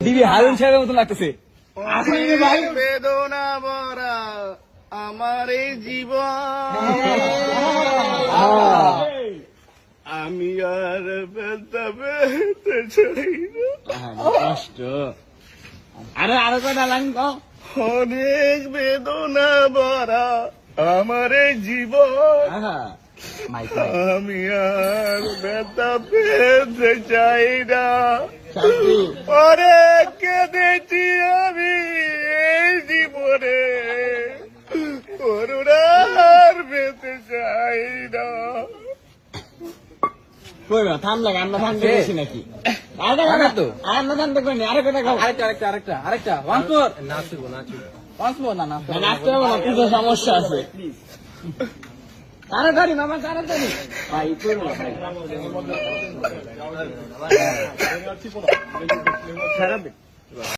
দিবি হারুন সাহেবের মতো লাগতেছে। বেদনা ভরা আমার এই জীবন, আমি আর বেদা বেতে চাই না। কষ্ট আরো কয়টা লাইন কও। অনেক বেদনা ভরা আমার এই জীবন, আমি আর বেদা পেতে চাই না। অনেক কেঁদেছি আমি এই জীবনে, করুণার পেতে চাই না। ঠান্ডা আমরা ঠান্ডা বেশি নাকি তো আমরা ঠান্ডা করিনি। আরেকটা খাও, আরেকটা ওয়ান্স মোর। নাচবো না নাচতে হবে না, কিছু সমস্যা আছে। তাড়াতাড়ি মামা তাড়াতাড়ি ভাই করবো ভাই।